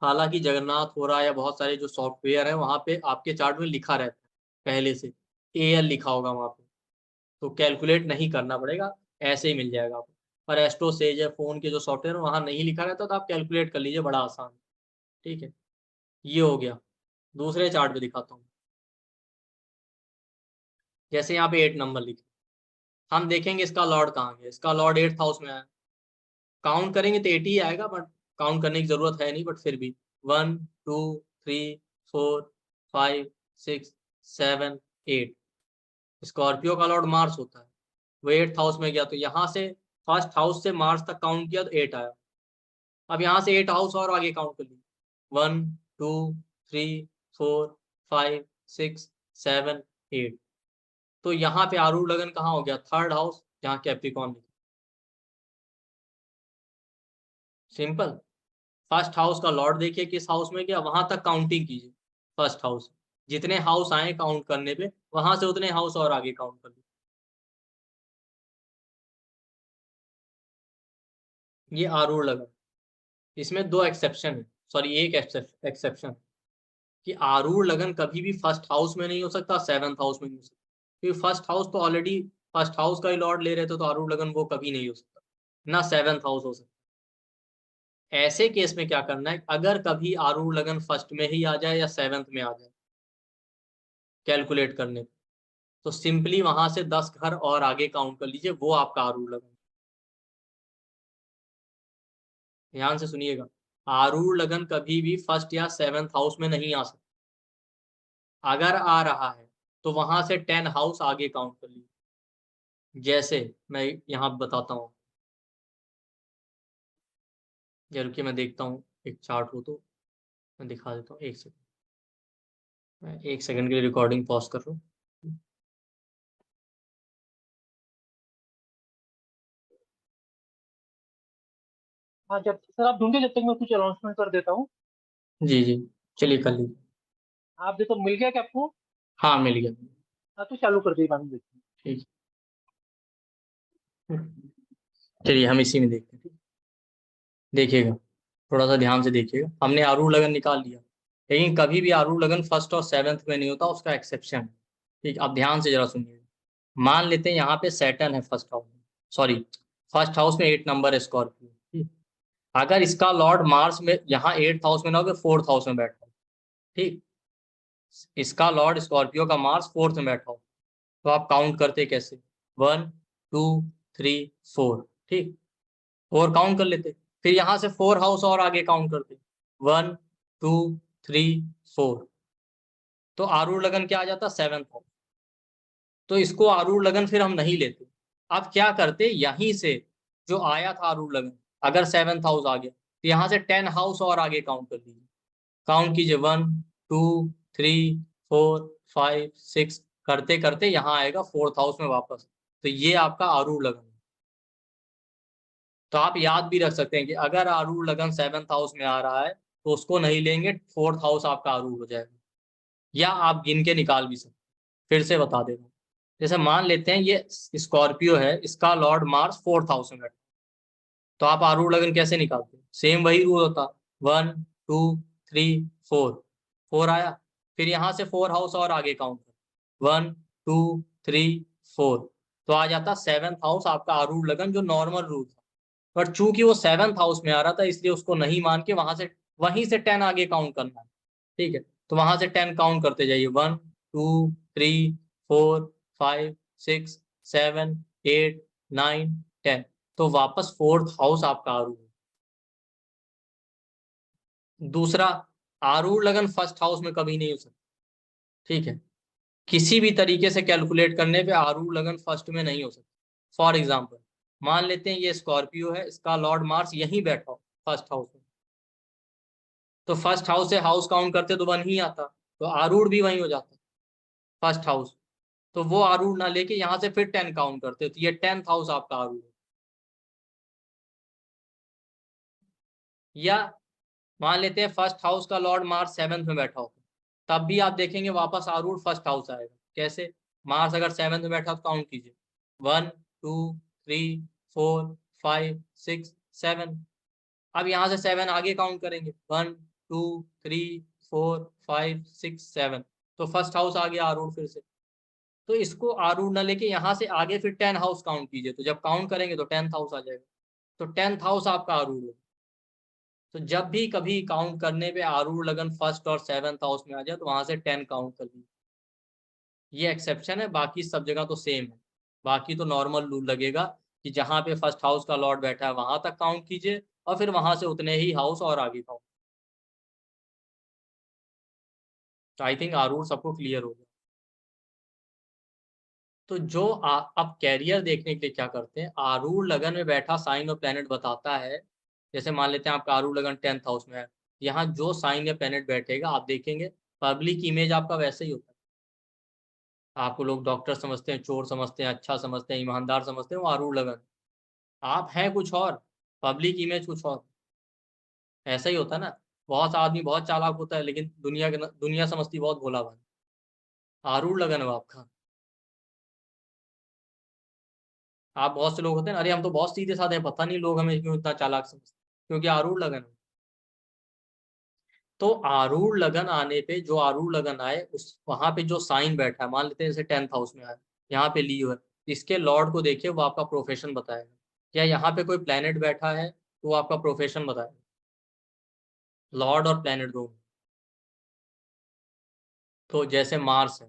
[SPEAKER 1] हालांकि जगन्नाथ हो रहा है या बहुत सारे जो सॉफ्टवेयर है वहां पे आपके चार्ट में लिखा रहता है पहले से, AL लिखा होगा वहां पे, तो कैलकुलेट नहीं करना पड़ेगा, ऐसे ही मिल जाएगा आपको। पर एस्ट्रो सेज है फोन के जो सॉफ्टवेयर वहां नहीं लिखा रहता, तो आप कैलकुलेट कर लीजिए, बड़ा आसान है। ठीक है, ये हो गया। दूसरे चार्ट पे दिखाता हूँ। जैसे यहाँ पे 8 नंबर लिखे, हम देखेंगे इसका लॉर्ड कहाँ गया। इसका लॉर्ड 8th हाउस में आया, काउंट करेंगे तो 80 ही आएगा, बट काउंट करने की जरूरत है नहीं, बट फिर भी 1 2 3 4 5 6 7 8। स्कॉर्पियो का लॉर्ड मार्स होता है, वो 8th हाउस में गया, तो यहाँ से फर्स्ट हाउस से मार्स तक काउंट किया तो 8 आया। अब यहाँ से 8 हाउस और आगे काउंट कर लीजिए, 1 2 3 4 5 6 7 8। तो यहाँ पे आरूढ़ लगन कहाँ हो गया? 3rd हाउस, जहाँ कैप्रिकॉर्न लिखा। सिंपल। फर्स्ट हाउस का लॉर्ड देखिए किस हाउस में गया, वहां तक काउंटिंग कीजिए। फर्स्ट हाउस जितने हाउस आए काउंट करने पे, वहां से उतने हाउस और आगे काउंट कर लीजिए। ये आरूढ़ लगन। इसमें दो एक्सेप्शन है, सॉरी एक एक्सेप्शन, कि आरूढ़ लगन कभी भी फर्स्ट हाउस में नहीं हो सकता, 7th हाउस में नहीं हो सकता, क्योंकि फर्स्ट हाउस तो ऑलरेडी फर्स्ट हाउस का ही लॉर्ड ले रहे थे, तो आरूढ़ लगन वो कभी नहीं हो सकता, ना 7th हाउस हो सकता। ऐसे केस में क्या करना है, अगर कभी आरूढ़ लगन फर्स्ट में ही आ जाए या 7th में आ जाए कैलकुलेट करने पे, तो सिंपली वहां से 10 घर और आगे काउंट कर लीजिए, वो आपका आरूढ़ लगन। ध्यान से सुनिएगा, आरूढ़ लगन कभी भी फर्स्ट या 7th हाउस में नहीं आ सकता। अगर आ रहा है तो वहां से 10 हाउस आगे काउंट कर लीजिए। जैसे मैं यहाँ बताता हूँ, या रुकिए मैं देखता हूँ एक चार्ट हो तो मैं दिखा देता हूँ। एक सेकंड, मैं 1 सेकंड के लिए रिकॉर्डिंग पॉज कर रहा हूँ।
[SPEAKER 2] हाँ, जब सर आप ढूंढिए, जब तक मैं कुछ अनाउंसमेंट कर देता हूँ।
[SPEAKER 1] जी जी, चलिए कर लीजिए।
[SPEAKER 2] आप देखो मिल गया क्या आपको?
[SPEAKER 1] हाँ मिल गया।
[SPEAKER 2] हाँ, तो चालू कर दिए, बाद में देखते हैं।
[SPEAKER 1] ठीक है, चलिए हम इसी में देखते हैं। ठीक, देखिएगा, थोड़ा सा ध्यान से देखिएगा। हमने आरूढ़ लगन निकाल लिया, लेकिन कभी भी आरूढ़ लगन फर्स्ट और 7th में नहीं होता, उसका एक्सेप्शन है। ठीक, अब ध्यान से जरा सुनिए। मान लेते हैं यहाँ पे सैटर्न है फर्स्ट हाउस में, सॉरी फर्स्ट हाउस में 8 नंबर है स्कॉर्पियो। ठीक, अगर इसका लॉर्ड मार्स में यहाँ 8th हाउस में ना हो, 4th हाउस में बैठा हो। ठीक, इसका लॉर्ड स्कॉर्पियो का मार्स 4th में बैठा हो, तो आप काउंट करते कैसे? 1 2 3 4। ठीक, और काउंट कर लेते, फिर यहाँ से 4 हाउस और आगे काउंट करते, 1 2 3 4। तो आरूढ़ लगन क्या आ जाता? 7th house. तो इसको आरूढ़ लगन फिर हम नहीं लेते। अब क्या करते, यहीं से जो आया था आरूढ़ लगन, अगर 7th हाउस आ गया, तो यहाँ से 10 हाउस और आगे काउंट कर लीजिए। काउंट कीजिए, 1 2 3 4 5 6, करते करते यहाँ आएगा 4th हाउस में वापस। तो ये आपका आरूढ़ लगन है। तो आप याद भी रख सकते हैं कि अगर आरूढ़ लगन 7th हाउस में आ रहा है तो उसको नहीं लेंगे, 4th हाउस आपका आरूढ़ हो जाएगा, या आप गिन के निकाल भी सकते। फिर से बता दे रहा हूँ, जैसे मान लेते हैं ये स्कॉर्पियो है, इसका लॉर्ड मार्स 4th हाउस में बैठा, तो आप आरूढ़ लगन कैसे निकालते? सेम वही रूल होता, 1 2 3 4, 4 आया, फिर यहाँ से 4 हाउस और आगे काउंट कर, 1 2 3 4, तो आ जाता 7th हाउस आपका आरूढ़ लगन, जो नॉर्मल रूल था। पर चूंकि वो 7th हाउस में आ रहा था, इसलिए उसको नहीं मान के वहां से वहीं से 10 आगे काउंट करना है। ठीक है, तो वहां से 10 काउंट करते जाइए, 1 2 3 4 5 6 7 8 9, 10, तो वापस 4th हाउस आपका आरूढ़ है। दूसरा, आरूढ़ लगन फर्स्ट हाउस में कभी नहीं हो सकता, ठीक है, किसी भी तरीके से कैलकुलेट करने पे आरूढ़ लगन फर्स्ट में नहीं हो सकता। फॉर एग्जाम्पल, मान लेते हैं ये स्कॉर्पियो है, इसका लॉर्ड मार्स यहीं बैठा हो फर्स्ट हाउस में, तो फर्स्ट हाउस से हाउस काउंट करते तो 1 ही आता, तो आरूढ़ भी वहीं हो जाता फर्स्ट हाउस, तो वो आरूढ़ ना लेके यहाँ से फिर 10 काउंट करते, तो ये 10th हाउस आपका आरूढ़ है। या मान लेते हैं फर्स्ट हाउस का लॉर्ड मार्स 7th में बैठा हो, तब भी आप देखेंगे वापस आरूढ़ फर्स्ट हाउस आएगा। कैसे? मार्स अगर 7th में बैठा तो काउंट कीजिए, 1, 2, 3, 4, 5, 6, 7। अब यहाँ से 7 आगे काउंट करेंगे, 1, 2, 3, 4, 5, 6, 7, तो फर्स्ट हाउस आ गया आरूढ़ फिर से। तो इसको आरूढ़ ना लेके यहाँ से आगे फिर 10 हाउस काउंट कीजिए, तो जब काउंट करेंगे तो 10th हाउस आ जाएगा, तो 10th हाउस आपका आरूढ़ है। तो जब भी कभी काउंट करने पे आरूढ़ लगन फर्स्ट और 7th हाउस में आ जाए तो वहां से 10 काउंट कर लीजिए। ये एक्सेप्शन है, बाकी सब जगह तो सेम है। बाकी तो नॉर्मल रूल लगेगा कि जहां पे फर्स्ट हाउस का लॉर्ड बैठा है वहां तक काउंट कीजिए, और फिर वहां से उतने ही हाउस और आगे काउंट। तो आई थिंक आरूढ़ सबको क्लियर हो गया। तो जो अब कैरियर देखने के लिए क्या करते हैं, आरूढ़ लगन में बैठा साइन और प्लेनेट बताता है। जैसे मान लेते हैं आपका आरूढ़ लगन 10th हाउस में है, यहाँ जो साइन या प्लेनेट बैठेगा आप देखेंगे पब्लिक इमेज आपका वैसे ही होता है। आपको लोग डॉक्टर समझते हैं, चोर समझते हैं, अच्छा समझते हैं, ईमानदार समझते हैं, वो आरूढ़ लगन। आप हैं कुछ और, पब्लिक इमेज कुछ और, ऐसा ही होता है ना। बहुत आदमी बहुत चालाक होता है लेकिन दुनिया समझती बहुत भोला भाई, आरूढ़ लगन है वो आपका। आप बहुत से लोग होते हैं ना, अरे हम तो बहुत सीधे साधे हैं, पता नहीं लोग हमें क्यों इतना चालाक समझते हैं, क्योंकि आरूढ़ लगन है। तो आरूढ़ लगन आने पे, जो आरूढ़ लगन आए उस वहां पे जो साइन बैठा है, मान लेते हैं जैसे 10th हाउस में आया, यहाँ पे लियो है, इसके लॉर्ड को देखिए वो आपका प्रोफेशन बताएगा। या यहाँ पे कोई प्लेनेट बैठा है तो वो आपका प्रोफेशन बताएगा, लॉर्ड और प्लेनेट दोनों। तो जैसे मार्स है,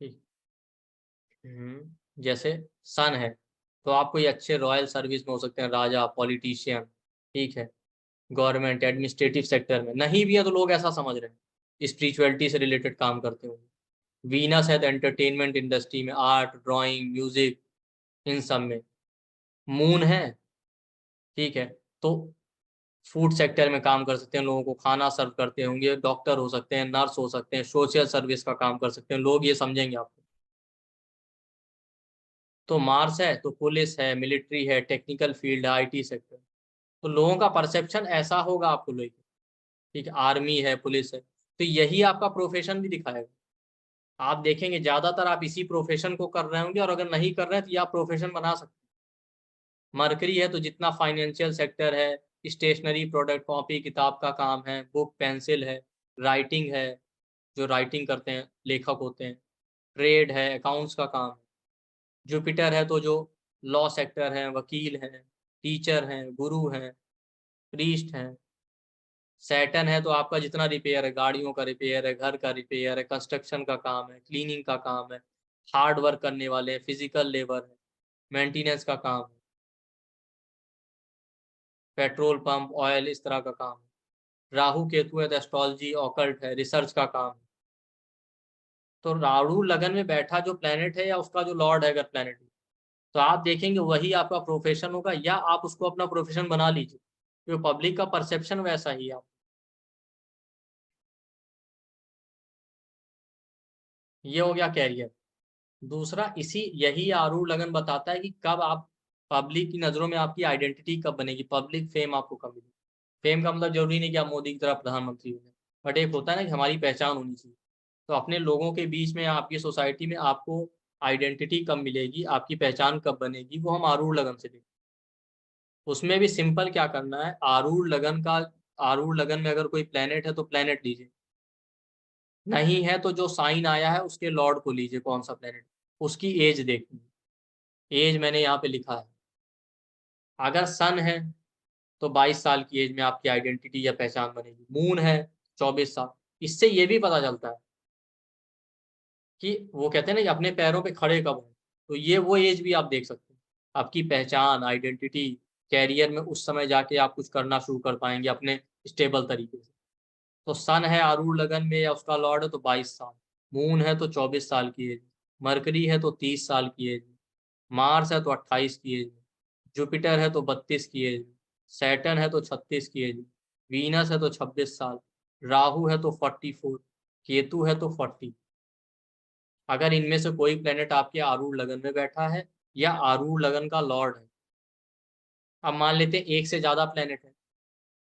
[SPEAKER 1] ठीक, जैसे सन है, तो आप कोई अच्छे रॉयल सर्विस में हो सकते हैं, राजा, पॉलिटिशियन, ठीक है, गवर्नमेंट एडमिनिस्ट्रेटिव सेक्टर में। नहीं भी है तो लोग ऐसा समझ रहे हैं स्पिरिचुअलिटी से रिलेटेड काम करते होंगे। वीनस है तो एंटरटेनमेंट इंडस्ट्री में, आर्ट, ड्राइंग, म्यूजिक, इन सब में। मून है, ठीक है, तो फूड सेक्टर में काम कर सकते हैं, लोगों को खाना सर्व करते होंगे, डॉक्टर हो सकते हैं, नर्स हो सकते हैं, सोशल सर्विस का काम कर सकते हैं लोग, ये समझेंगे आपको। तो मार्स है तो पुलिस है, मिलिट्री है, टेक्निकल फील्ड है, आईटी सेक्टर, तो लोगों का परसेप्शन ऐसा होगा आपको लेके, ठीक है, आर्मी है, पुलिस है, तो यही आपका प्रोफेशन भी दिखाएगा। आप देखेंगे ज्यादातर आप इसी प्रोफेशन को कर रहे होंगे, और अगर नहीं कर रहे हैं तो ये आप प्रोफेशन बना सकते हैं। मरकरी है तो जितना फाइनेंशियल सेक्टर है, स्टेशनरी प्रोडक्ट, कॉपी किताब का काम है, बुक पेंसिल है, राइटिंग है, जो राइटिंग करते हैं लेखक होते हैं, ट्रेड है, अकाउंट्स का काम है। जुपिटर है तो जो लॉ सेक्टर है, वकील हैं, टीचर हैं, गुरु हैं, प्रीस्ट हैं। सैटर्न है तो आपका जितना रिपेयर है, गाड़ियों का रिपेयर है, घर का रिपेयर है, कंस्ट्रक्शन का काम है, क्लीनिंग का काम है, हार्ड वर्क करने वाले हैं, फिजिकल लेबर है, मेंटेनेंस का काम है, पेट्रोल पंप, ऑयल, इस तरह का काम है। राहु केतु है तो एस्ट्रोलॉजी, ऑकल्ट है, रिसर्च का काम है। तो राहु लगन में बैठा जो प्लेनेट है या उसका जो लॉर्ड है अगर प्लेनेट, तो आप देखेंगे वही आपका प्रोफेशन होगा, या आप उसको अपना प्रोफेशन बना लीजिए, क्योंकि पब्लिक का परसेप्शन वैसा ही है। ये हो गया कैरियर। दूसरा, इसी यही आरूढ़ लगन बताता है कि कब आप, पब्लिक की नजरों में आपकी आइडेंटिटी कब बनेगी, पब्लिक फेम आपको कब मिलेगी। फेम का मतलब जरूरी नहीं कि आप मोदी की तरह प्रधानमंत्री हो, बट एक होता है ना कि हमारी पहचान होनी चाहिए। तो अपने लोगों के बीच में, आपकी सोसाइटी में आपको आइडेंटिटी कब मिलेगी, आपकी पहचान कब बनेगी, वो हम आरूढ़ लगन से देखें। उसमें भी सिंपल क्या करना है, आरूढ़ लगन का, आरूढ़ लगन में अगर कोई प्लेनेट है तो प्लेनेट लीजिए, नहीं है तो जो साइन आया है उसके लॉर्ड को लीजिए, कौन सा प्लेनेट, उसकी एज देखनी। एज मैंने यहाँ पे लिखा है। अगर सन है तो 22 साल की एज में आपकी आइडेंटिटी या पहचान बनेगी। मून है 24 साल। इससे ये भी पता चलता है कि वो कहते हैं ना कि अपने पैरों पे खड़े कब हों। तो ये वो एज भी आप देख सकते हैं। आपकी पहचान, आइडेंटिटी, कैरियर में उस समय जाके आप कुछ करना शुरू कर पाएंगे अपने स्टेबल तरीके से। तो सन है आरूढ़ लगन में या उसका लॉर्ड है तो 22 साल। मून है तो 24 साल की एज। मरकरी है तो 30 साल की एज। मार्स है तो 28 की एज। जुपिटर है तो 32 की एज। सैटर्न है तो 36 की एज। वीनस है तो 26 साल। राहु है तो 44। केतु है तो 40। अगर इनमें से कोई प्लेनेट आपके आरूढ़ लगन में बैठा है या आरूढ़ लगन का लॉर्ड है, अब मान लेते हैं एक से ज्यादा प्लेनेट है,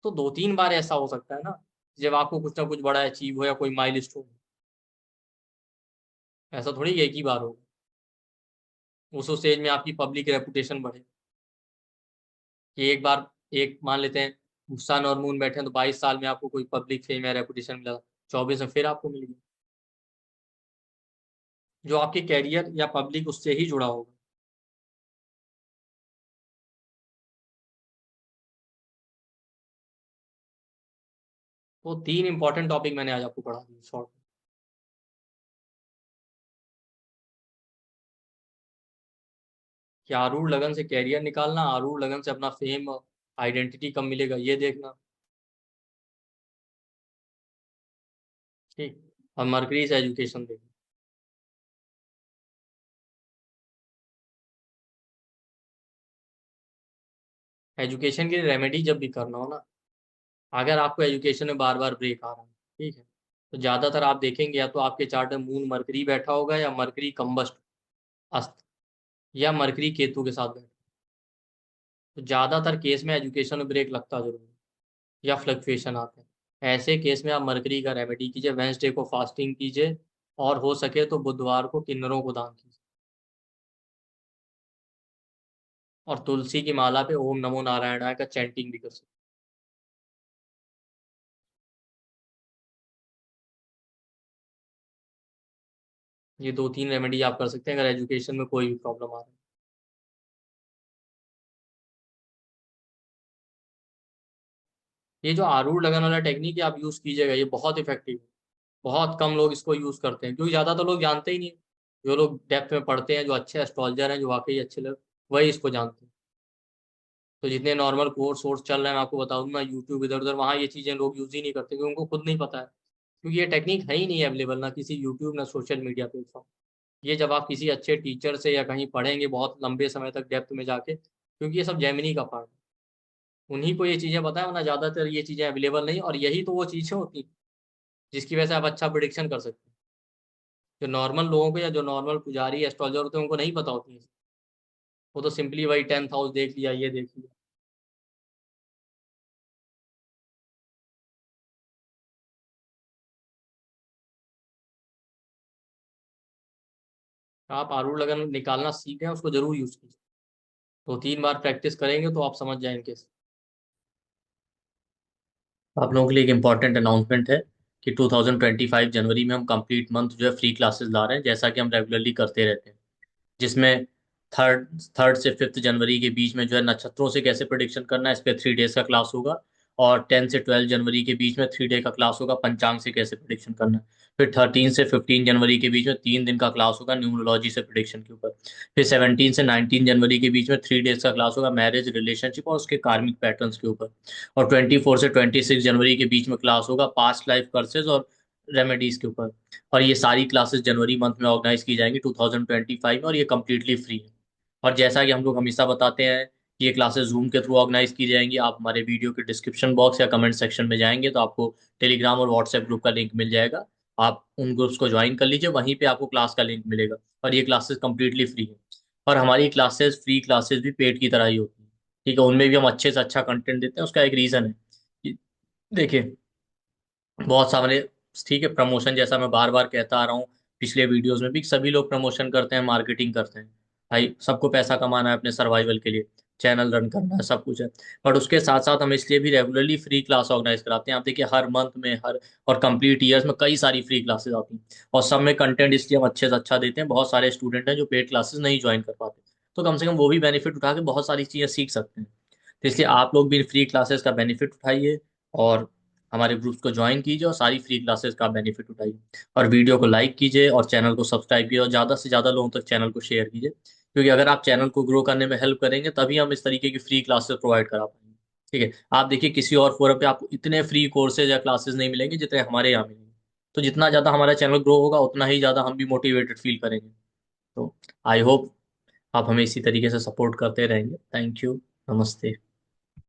[SPEAKER 1] तो 2-3 बार ऐसा हो सकता है ना जब आपको कुछ ना कुछ बड़ा अचीव हो या कोई माइलस्टोन। ऐसा थोड़ी एक ही बार होगा। उस स्टेज में आपकी पब्लिक रेपुटेशन बढ़े कि एक बार, एक मान लेते हैं सन और मून बैठे हैं तो 22 साल में आपको कोई पब्लिक फेम या रेपुटेशन मिला, 24 में फिर आपको मिल गया। जो आपके कैरियर या पब्लिक उससे ही जुड़ा होगा। तो 3 इंपॉर्टेंट टॉपिक मैंने आज आपको पढ़ा दिए शॉर्ट में। कि आरूढ़ लगन से कैरियर निकालना, आरूढ़ लगन से अपना फेम, आइडेंटिटी कब मिलेगा ये देखना। ठीक। और मरकरी से एजुकेशन देखना। एजुकेशन के लिए रेमेडी जब भी करना हो ना, अगर आपको एजुकेशन में बार बार ब्रेक आ रहा है, ठीक है, तो ज्यादातर आप देखेंगे या तो आपके चार्ट में मून मरकरी बैठा होगा या मरकरी कंबस्ट अस्त या मरकरी केतु के साथ बैठा। तो ज्यादातर केस में एजुकेशन में ब्रेक लगता जरूर है या फ्लक्चुएशन आते हैं। ऐसे केस में आप मरकरी का रेमेडी कीजिए, वेंसडे को फास्टिंग कीजिए और हो सके तो बुधवार को किन्नरों को दान कीजिए। और तुलसी की माला पे ओम नमो नारायणाय का चैंटिंग भी कर सकते हैं। ये 2-3 रेमेडी आप कर सकते हैं अगर एजुकेशन में कोई भी प्रॉब्लम आ रहा है। ये जो आरूढ़ लगन वाला टेक्निक है आप यूज कीजिएगा, ये बहुत इफेक्टिव है। बहुत कम लोग इसको यूज करते हैं क्योंकि ज्यादातर लोग जानते ही नहीं। जो लोग डेप्थ में पढ़ते हैं, जो अच्छे एस्ट्रोलॉजर हैं, जो वाकई अच्छे लोग, वही इसको जानते हैं। तो जितने नॉर्मल कोर्स वोर्स चल रहे हैं मैं आपको बता दूं ना, यूट्यूब इधर उधर, वहाँ ये चीजें लोग यूज ही नहीं करते क्योंकि उनको खुद नहीं पता है। क्योंकि ये टेक्निक है ही नहीं अवेलेबल, ना किसी यूट्यूब ना सोशल मीडिया प्लेटफॉर्म। ये जब आप किसी अच्छे टीचर से या कहीं पढ़ेंगे बहुत लंबे समय तक डेप्थ में जाके, क्योंकि ये सब जेमिनी का पार्ट है, उन्हीं को ये चीजें पता है, वरना ज्यादातर ये चीजें अवेलेबल नहीं। और यही तो वो चीजें होती हैं जिसकी वजह से आप अच्छा प्रिडिक्शन कर सकते हैं। जो नॉर्मल लोगों को या जो नॉर्मल पुजारी एस्ट्रोलॉजर होते हैं उनको नहीं पता होती है। वो तो सिंपली वही 10th हाउस देख लिया, ये देख लिया। आप आरूढ़ लगन निकालना सीख गए, उसको जरूर यूज कीजिए। 2-3 बार प्रैक्टिस करेंगे तो आप समझ जाएंगे। आप लोगों के लिए एक इम्पॉर्टेंट अनाउंसमेंट है कि 2025 जनवरी में हम कंप्लीट मंथ जो है फ्री क्लासेस ला रहे हैं, जैसा कि हम रेगुलरली करते रहते हैं। जिसमें थर्ड थर्ड से 5 जनवरी के बीच में जो है नक्षत्रों से कैसे प्रिडिक्शन करना है इस पे 3 डेज का क्लास होगा। और 10 से 12 जनवरी के बीच में 3 डे का क्लास होगा पंचांग से कैसे प्रिडिक्शन करना है। फिर 13 से 15 जनवरी के बीच में 3 दिन का क्लास होगा न्यूमरोलॉजी से प्रिडिक्शन के ऊपर। फिर 17 से 19 जनवरी के बीच में 3 डेज का क्लास होगा मैरिज, रिलेशनशिप और उसके कार्मिक पैटर्न्स के ऊपर। और 24 से 26 जनवरी के बीच में क्लास होगा पास्ट लाइफ कर्सेज और रेमेडीज के ऊपर। और ये सारी क्लासेस जनवरी मंथ में ऑर्गेनाइज की जाएंगी 2025 में, और ये कम्प्लीटली फ्री है। और जैसा कि हम लोग हमेशा बताते हैं कि ये क्लासेस जूम के थ्रू ऑर्गेनाइज की जाएंगी। आप हमारे वीडियो के डिस्क्रिप्शन बॉक्स या कमेंट सेक्शन में जाएंगे तो आपको टेलीग्राम और व्हाट्सएप ग्रुप का लिंक मिल जाएगा। आप उन ग्रुप्स को ज्वाइन कर लीजिए, वहीं पे आपको क्लास का लिंक मिलेगा। और ये क्लासेस कम्प्लीटली फ्री है। और हमारी क्लासेस, फ्री क्लासेस भी पेड की तरह ही होती है। ठीक है, उनमें भी हम अच्छे से अच्छा कंटेंट देते हैं, उसका एक रीज़न है कि देखिए बहुत सारे, ठीक है, प्रमोशन जैसा मैं बार बार कहता आ रहा हूँ पिछले वीडियोस में भी, सभी लोग प्रमोशन करते हैं, मार्केटिंग करते हैं। भाई सबको पैसा कमाना है अपने सर्वाइवल के लिए, चैनल रन करना है, सब कुछ है। बट उसके साथ साथ हम इसलिए भी रेगुलरली फ्री क्लास ऑर्गेनाइज कराते हैं। आप देखिए हर मंथ में, हर और कंप्लीट ईयर्स में कई सारी फ्री क्लासेस आती हैं। और सब में कंटेंट इसलिए हम अच्छे से अच्छा देते हैं, बहुत सारे स्टूडेंट हैं जो पेड क्लासेस नहीं ज्वाइन कर पाते, तो कम से कम वो भी बेनिफिट उठा के बहुत सारी चीज़ें सीख सकते हैं। तो इसलिए आप लोग भी फ्री क्लासेस का बेनिफिट उठाइए और हमारे ग्रुप्स को ज्वाइन कीजिए और सारी फ्री क्लासेस का बेनिफिट उठाइए। और वीडियो को लाइक कीजिए और चैनल को सब्सक्राइब कीजिए और ज़्यादा से ज़्यादा लोगों तक चैनल को शेयर कीजिए, क्योंकि अगर आप चैनल को ग्रो करने में हेल्प करेंगे तभी हम इस तरीके की फ्री क्लासेस प्रोवाइड करा पाएंगे। ठीक है, आप देखिए किसी और फोरम पे आपको इतने फ्री कोर्सेज या क्लासेस नहीं मिलेंगे जितने हमारे यहाँ मिलेंगे। तो जितना ज़्यादा हमारा चैनल ग्रो होगा उतना ही ज़्यादा हम भी मोटिवेटेड फील करेंगे। तो आई होप आप हमें इसी तरीके से सपोर्ट करते रहेंगे। Thank you. नमस्ते।